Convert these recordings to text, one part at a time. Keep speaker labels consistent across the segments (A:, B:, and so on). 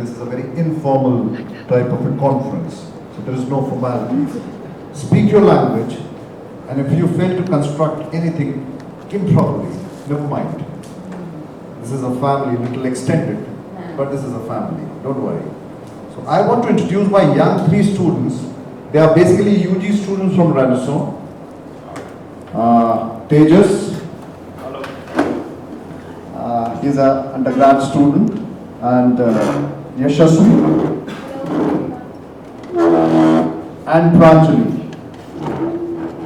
A: This is a very informal type of a conference, so there is no formality. Speak your language, and if you fail to construct anything improperly, never mind. This is a family, little extended, but this is a family, don't worry. So I want to introduce my young three students. They are basically UG students from Renaissance. Tejas, he's an undergrad student, and Yashasvi and Pranjali.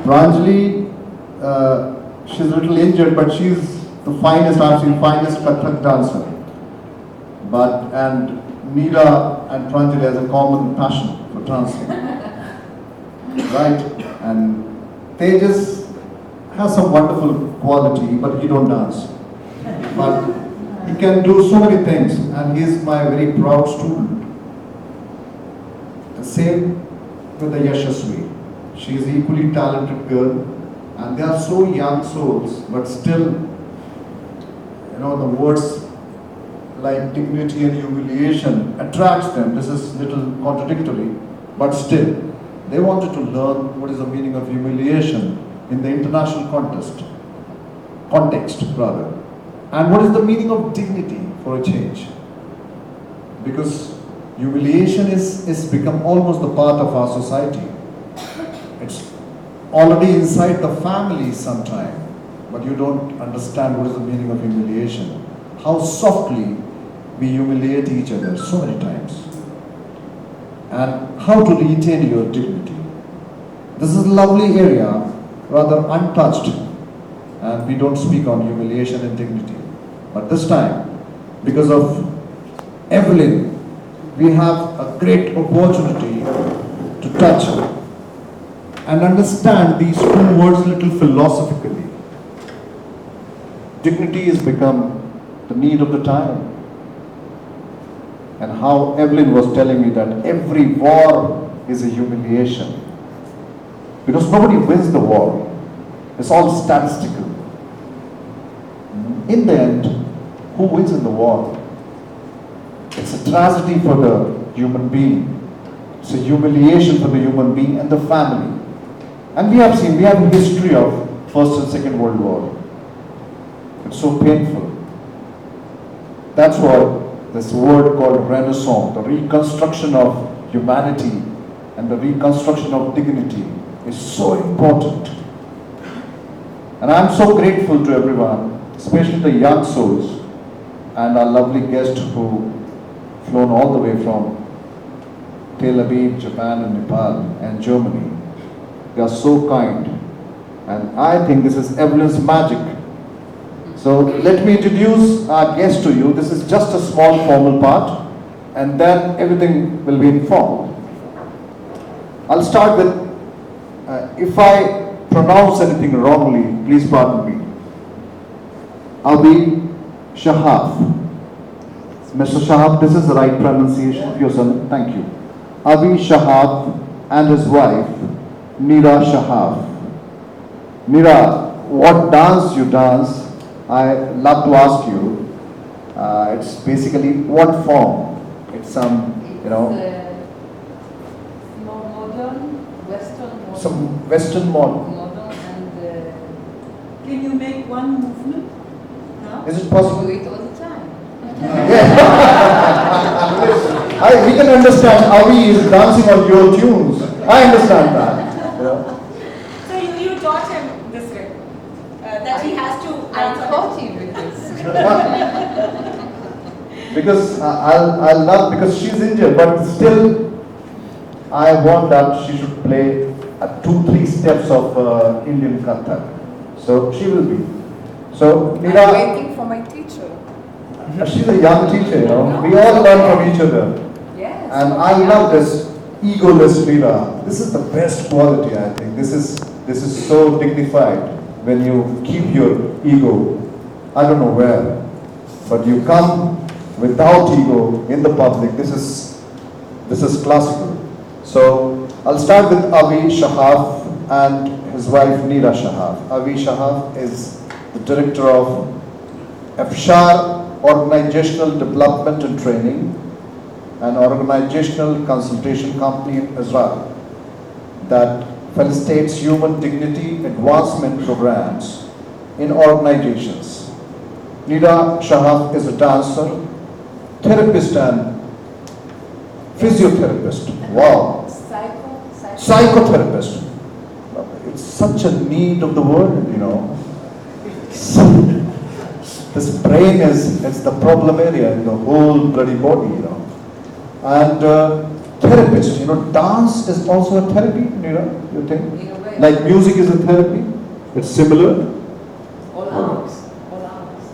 A: Pranjali, she's a little injured, but she's the finest, I've seen, finest Kathak dancer. And Meera and Pranjali has a common passion for dancing. Right? And Tejas has some wonderful quality, but he don't dance. But he can do so many things, and he is my very proud student. The same with the Yashasvi. She is equally talented girl, and they are so young souls, but still, the words like dignity and humiliation attracts them. This is little contradictory, but still, they wanted to learn what is the meaning of humiliation in the international context rather. And what is the meaning of dignity for a change? Because humiliation is become almost the part of our society. It's already inside the family sometime, but you don't understand what is the meaning of humiliation. How softly we humiliate each other so many times. And how to retain your dignity. This is a lovely area, rather untouched, and we don't speak on humiliation and dignity. But this time, because of Evelyn, we have a great opportunity to touch and understand these two words a little philosophically. Dignity has become the need of the time. And how Evelyn was telling me that every war is a humiliation. Because nobody wins the war. It's all statistical. In the end, who wins in the war? It's a tragedy for the human being. It's a humiliation for the human being and the family. And we have a history of First and Second World War. It's so painful. That's why this word called Renaissance, the reconstruction of humanity and the reconstruction of dignity, is so important. And I'm so grateful to everyone, especially the young souls and our lovely guest who flown all the way from Tel Aviv, Japan and Nepal and Germany. They are so kind, and I think this is Evelyn's magic. So let me introduce our guest to you. This is just a small formal part, and then everything will be informal. I'll start with, if I pronounce anything wrongly, please pardon me. Abi Shahaf. Mr. Shahaf, this is the right pronunciation of your son. Thank you. Abi Shahaf and his wife, Meera Shahaf. Meera, what dance you dance? I love to ask you. It's basically what form? It's some,
B: more modern, Western.
A: Some Western modern.
B: Modern and.
C: Can you make one movement now?
A: Is it
B: Do
A: possible?
B: it all the time.
A: We can understand Avi is dancing on your tunes. I understand that.
C: So you taught him this way, that he has to
B: I
C: dance on
B: taught you with this.
A: Because I love, because she's injured, but still I want that she should play 2-3 steps of Indian Kathak. So she will be. So
B: I'm
A: Meera,
B: waiting for my teacher.
A: she's a young teacher, We all learn from each other.
B: Yes.
A: And I love this egoless Meera. This is the best quality, I think. This is so dignified when you keep your ego. I don't know where, but you come without ego in the public. This is classical. So I'll start with Avi Shahaf and his wife Meera Shahaf. Avi Shahaf is the director of Afshar Organizational Development and Training, an organizational consultation company in Israel that facilitates human dignity advancement programs in organizations. Nida Shahab is a dancer, therapist and physiotherapist. Wow. Psychotherapist. It's such a need of the world, you know. This brain is the problem area in the whole bloody body, you know. And therapist, you know, dance is also a therapy, you know, you think?
B: In a way.
A: Like music is a therapy. It's similar.
B: All hours. All hours.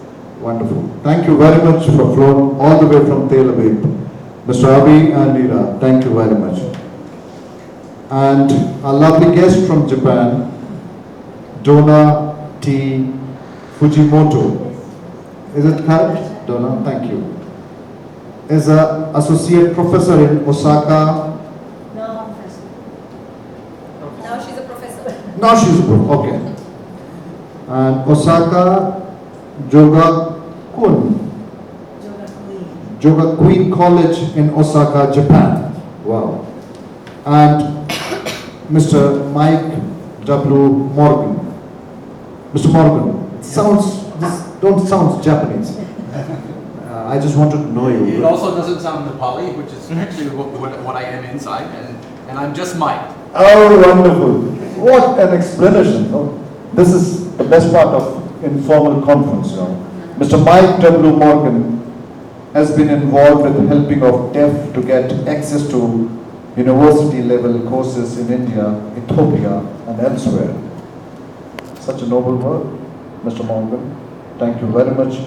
A: Wonderful. Thank you very much for flown all the way from Tel Aviv. Mr. Abi and Nira, thank you very much. And a lovely guest from Japan, Donna T. Fujimoto. Is it correct? Donna, thank you. Is an associate professor in Osaka.
B: No, professor.
C: Now she's a professor.
A: Now she's a prof, okay. And Osaka Jogakun. Jogakuen College in Osaka, Japan. Wow. And Mr. Mike W. Morgan. Mr. Morgan, this don't sound Japanese. I just wanted to know you.
D: It also doesn't sound Nepali, which is actually what I am inside, and I'm just Mike.
A: Oh, wonderful. What an explanation. Oh, this is the best part of informal conference. You know. Mr. Mike W. Morgan has been involved with helping of deaf to get access to university level courses in India, Ethiopia and elsewhere. Such a noble work, Mr. Morgan. Thank you very much to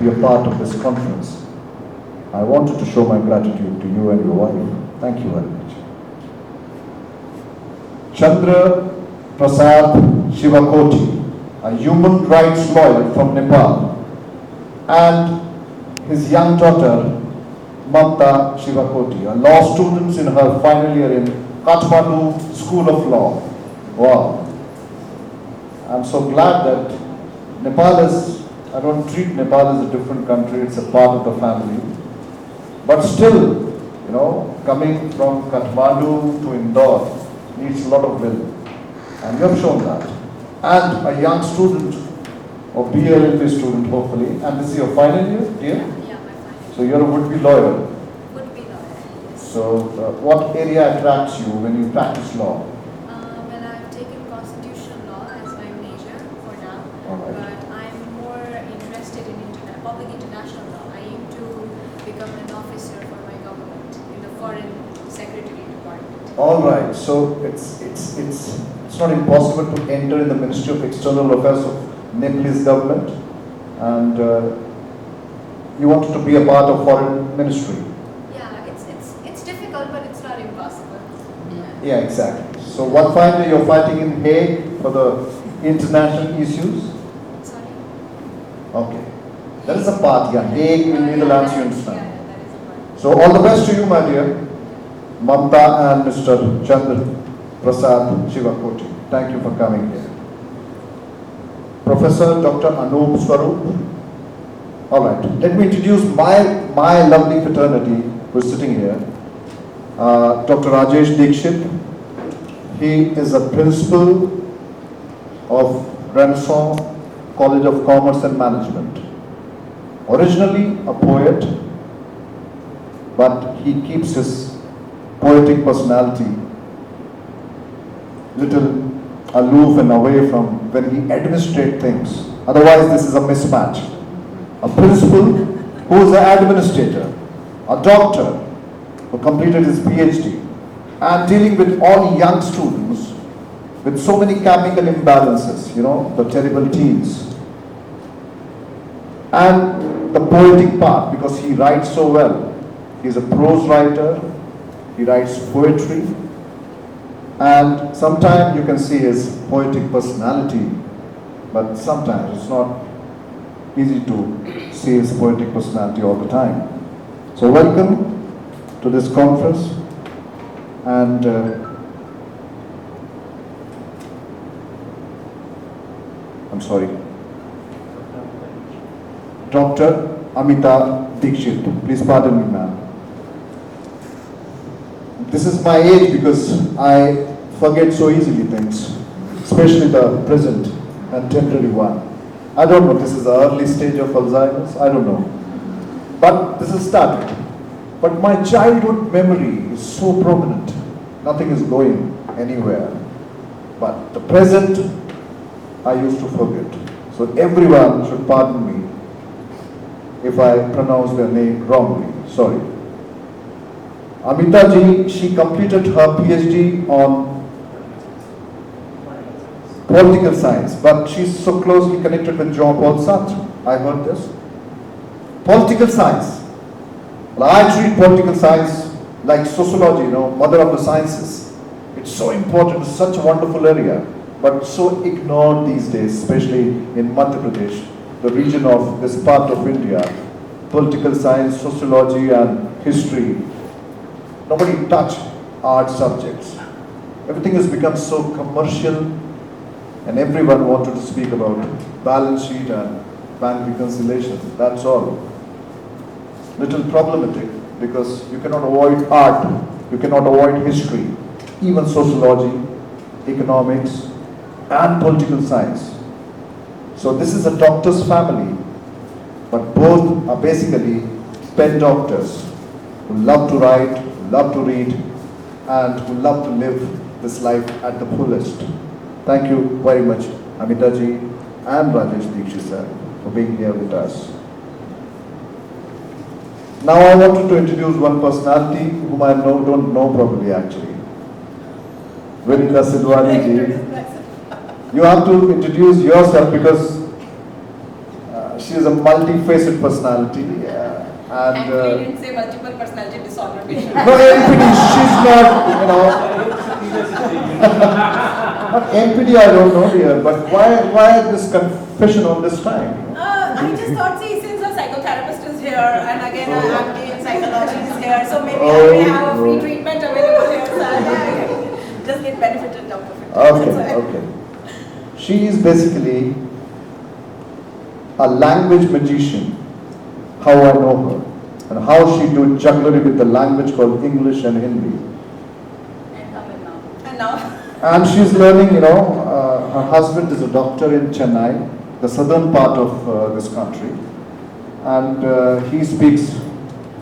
A: be a part of this conference. I wanted to show my gratitude to you and your wife. Thank you very much. Chandra Prasad Shivakoti, a human rights lawyer from Nepal, and his young daughter Mamta Shivakoti, a law student in her final year in Kathmandu School of Law. Wow. I'm so glad that Nepal is, I don't treat Nepal as a different country, it's a part of the family. But still, you know, coming from Kathmandu to Indore needs a lot of will. And you have shown that. And a young student, or BLLB student hopefully, and this is your final year, dear?
C: Yeah, my final.
A: So you're a would-be lawyer.
C: Would be lawyer, yes.
A: So what area attracts you when you practice law?
C: Well, I've taken constitutional law as my major for now,
A: All right.
C: but I'm more interested in public international law. I aim to become an officer for my government in the foreign secretary department.
A: All right, so it's not impossible to enter in the Ministry of External Affairs of Nepalese government, and you wanted to be a part of foreign ministry.
C: Yeah, it's difficult, but it's not impossible.
A: Yeah, exactly. So one fine day you're fighting in Hague for the international issues.
C: Sorry?
A: Okay, that is a part. Yeah, Hague in Netherlands. You understand.
C: Yeah, that is a part.
A: So all the best to you, my dear. Mamta and Mr. Chandra Prasad Shivakoti. Thank you for coming here. Professor Dr. Anup Swarup. All right, let me introduce my lovely fraternity who is sitting here. Dr. Rajesh Dikshit. He is a principal of Renaissance College of Commerce and Management. Originally a poet, but he keeps his poetic personality little aloof and away from when he administrates things. Otherwise, this is a mismatch. A principal who is an administrator, a doctor who completed his PhD, and dealing with all young students with so many chemical imbalances, you know, the terrible teens. And the poetic part, because he writes so well. He's a prose writer, he writes poetry, and sometimes you can see his poetic personality, but sometimes it's not easy to see his poetic personality all the time. So welcome to this conference, and I'm sorry, Dr. Amita Dikshit. Please pardon me, ma'am. this is my age because I forget so easily things, especially the present and temporary one. I don't know, this is the early stage of Alzheimer's, I don't know. But this is started. But my childhood memory is so prominent. Nothing is going anywhere. But the present, I used to forget. So everyone should pardon me if I pronounce their name wrongly. Sorry. Amita ji, she completed her PhD on political science, but she's so closely connected with Jean-Paul Sartre. I heard this. Political science. Well, I treat political science like sociology, mother of the sciences. It's so important, it's such a wonderful area, but so ignored these days, especially in Madhya Pradesh, the region of this part of India. Political science, sociology and history. Nobody touch art subjects. Everything has become so commercial and everyone wanted to speak about balance sheet and bank reconciliation. That's all. Little problematic because you cannot avoid art, you cannot avoid history, even sociology, economics and political science. So this is a doctor's family, but both are basically pen doctors who love to write, who love to read and who love to live this life at the fullest. Thank you very much, Amita ji and Rajesh Dikshit sir, for being here with us. Now I wanted to introduce one personality whom I don't know probably actually. Vinita Sidwani ji. You have to introduce yourself because she is a multifaceted personality.
B: And we didn't say multiple personality disorder patient.
A: No, NPD, she's not, Not NPD, I don't know dear, but why this confession all this time?
B: I just thought, see, since a psychotherapist is here, and again an MD in psychology is here, so maybe I may have a free treatment available here, so I just get benefited out of it.
A: Okay. She is basically a language magician, how I know her, and how she do jugglery with the language called English and Hindi.
B: And now?
A: And she's learning, her husband is a doctor in Chennai, the southern part of this country, and he speaks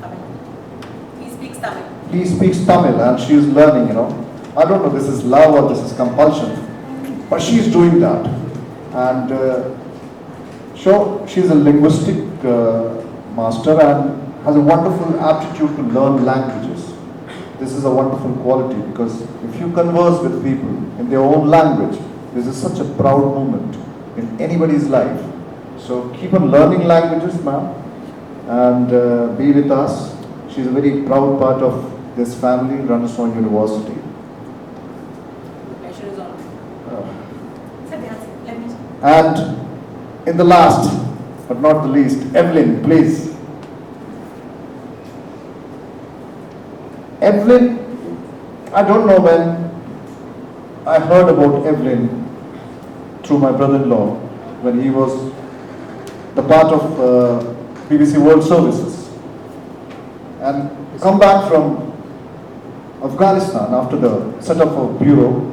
B: Tamil.
A: He speaks Tamil and she is learning, I don't know this is love or this is compulsion, but she is doing that. And she's a linguistic master and has a wonderful aptitude to learn languages. This is a wonderful quality because if you converse with people in their own language, this is such a proud moment in anybody's life. So keep on learning languages, ma'am, and be with us. She's a very proud part of this family in Renaissance University.
B: The pleasure is all. Let me.
A: And in the last, but not the least, Evelyn, please. Evelyn, I don't know when I heard about Evelyn through my brother-in-law when he was the part of BBC World Services and come back from Afghanistan after the setup of bureau.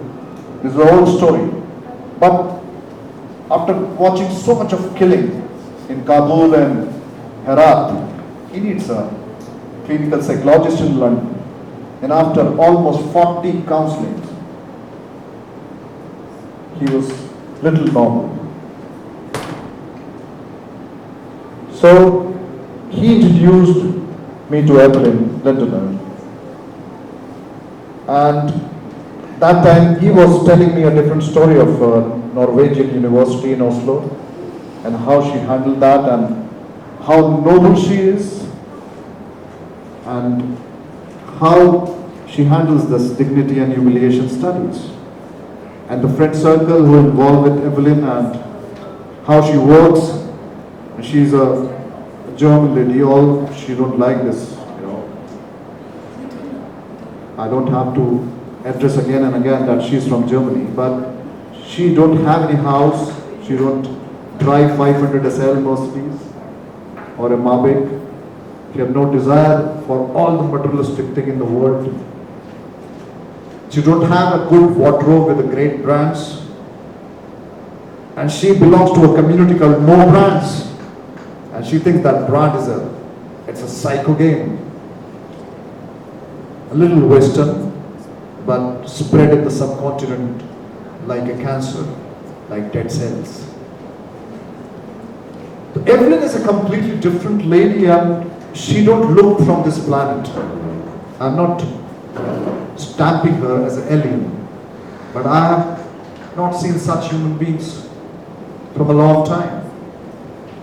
A: This is a whole story. But after watching so much of killing in Kabul and Herat, he needs a clinical psychologist in London. And after almost 40 counselings, he was little normal. So he introduced me to Evelyn Lindener. And that time he was telling me a different story of Norwegian University in Oslo and how she handled that and how noble she is and how she handles this dignity and humiliation studies. And the friend circle who involved with Evelyn and how she works. She's a German lady, she don't like this, I don't have to address again and again that she's from Germany, but she don't have any house, she don't drive 500 SL Mercedes or a Mavic. She have no desire for all the materialistic thing in the world. She don't have a good wardrobe with the great brands. And she belongs to a community called No Brands. And she thinks that brand is it's a psycho game. A little Western, but spread in the subcontinent like a cancer, like dead cells. So Evelyn is a completely different lady, and she don't look from this planet. I'm not stamping her as an alien, but I have not seen such human beings from a long time.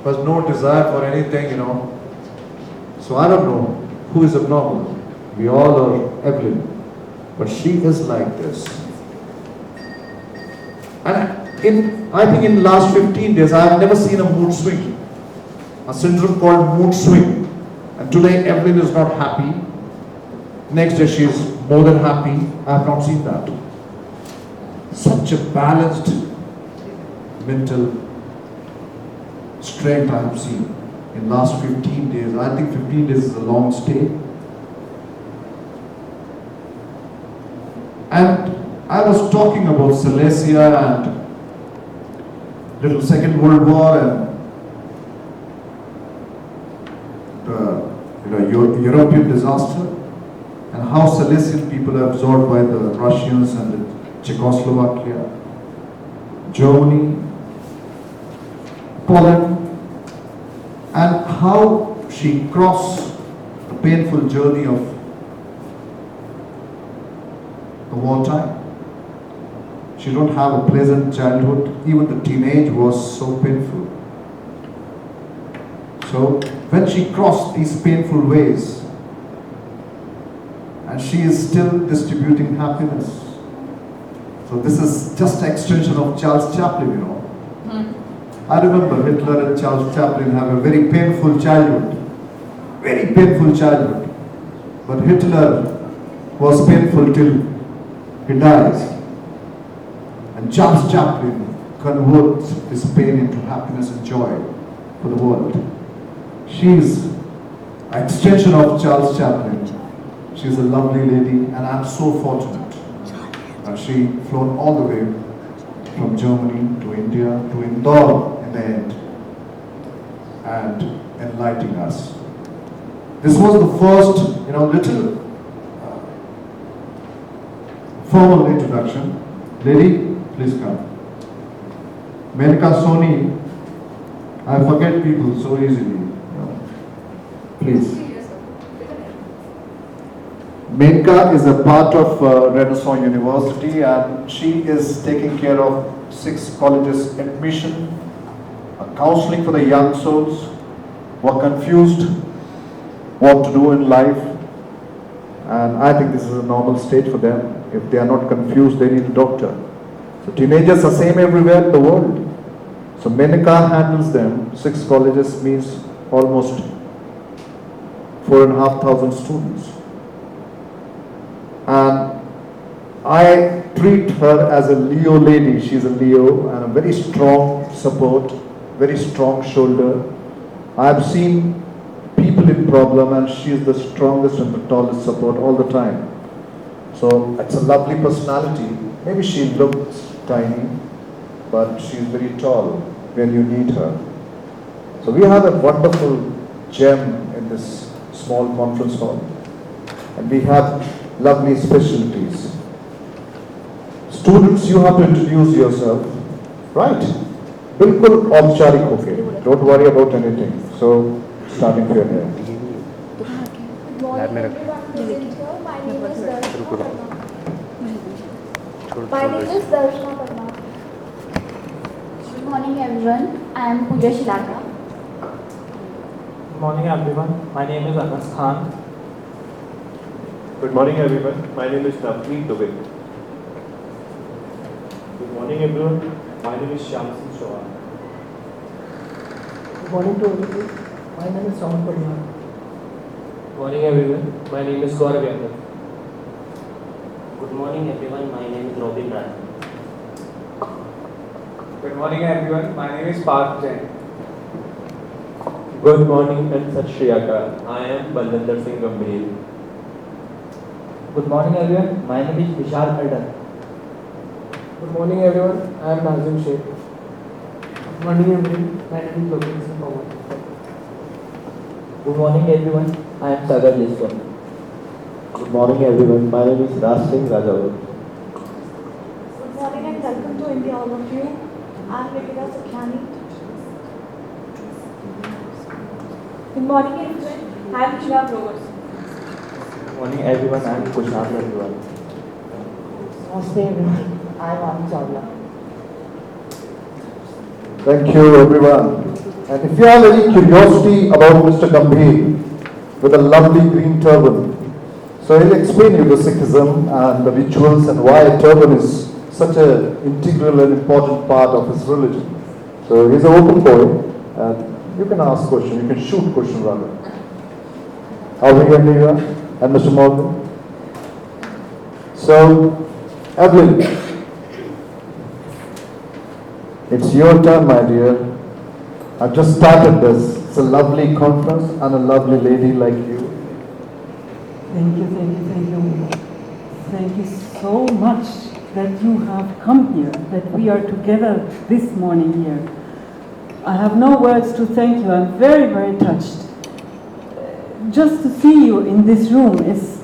A: There's no desire for anything, So I don't know who is abnormal. We all are Evelyn, but she is like this. And I think in the last 15 days, I have never seen a mood swing. A syndrome called mood swing. And today Evelyn is not happy. Next day she is more than happy. I have not seen that. Such a balanced mental strength I have seen in last 15 days. I think 15 days is a long stay. And I was talking about Silesia and little Second World War and the European disaster, and how Silesian people are absorbed by the Russians and the Czechoslovakia, Germany, Poland, and how she crossed the painful journey of the wartime. She don't have a pleasant childhood. Even the teenage was so painful. So when she crossed these painful ways, and she is still distributing happiness. So this is just an extension of Charles Chaplin, I remember Hitler and Charles Chaplin have a very painful childhood. Very painful childhood. But Hitler was painful till he dies. And Charles Chaplin converts his pain into happiness and joy for the world. She is an extension of Charles Chaplin. She is a lovely lady, and I'm so fortunate. She flown all the way from Germany to India to Indore in the end, and enlightening us. This was the first, little formal introduction. Lady, please come. Menka Soni, I forget people so easily. Please. Menka is a part of Renaissance University, and she is taking care of 6 colleges admission, counseling for the young souls who are confused what to do in life. And I think this is a normal state for them. If they are not confused, they need a doctor. So teenagers are same everywhere in the world. So Menka handles them. 6 colleges means almost 4,500 students. And I treat her as a Leo lady. She's a Leo and a very strong support, very strong shoulder. I've seen people in problem, and she is the strongest and the tallest support all the time. So it's a lovely personality. Maybe she looks tiny, but she's very tall when you need her. So we have a wonderful gem in this small conference hall, and we have lovely specialties. Students, you have to introduce yourself, right? Bilkul औपचारिक होके. Don't worry about anything. So, starting here.
E: Good morning everyone present here. My name is Darshana Parmar. Good morning everyone. I am Pooja Shilaka.
F: Good morning everyone. My name is Anas Khan.
G: Good morning everyone. My name is Navneet Dubey.
H: Good morning everyone. My name is Shyam Singh Chauhan.
I: Good morning to all of you. My name is Amol Mishra.
F: Good morning everyone. My name is Gaurav Yadav.
J: Good morning everyone, my name is Robin Rai.
F: Good morning everyone. My name is Parth Jain.
G: Good morning and Sat Shri Akal. I am Balwinder Singh Gambhir.
K: Good morning everyone, my name is Vishal Aldan.
I: Good morning everyone, I am Nazim Sheikh. Good morning everyone, my name is Lokesh Singh.
K: Good morning everyone, I am Sagar Liswa.
G: Good morning everyone. My name is Raj Singh Rajawat.
E: Good morning and welcome to India, all of you. I am Nikita Sukhani. Good morning everyone, I am Shila Rose.
K: Good morning everyone, I am Kushal everyone.
I: Namaste everyone, I am Ami Chawla.
A: Thank you, everyone. And if you have any curiosity about Mr. Gambhir with a lovely green turban, so he'll explain you the Sikhism and the rituals and why a turban is such an integral and important part of his religion. So he's an open boy, and you can ask questions, you can shoot questions rather. How are we going to and Mr. Morgan? So, Evelyn, it's your turn, my dear. I've just started this. It's a lovely conference and a lovely lady like you.
L: Thank you, thank you, thank you. Thank you so much that you have come here, that we are together this morning here. I have no words to thank you. I'm very, very touched. Just to see you in this room is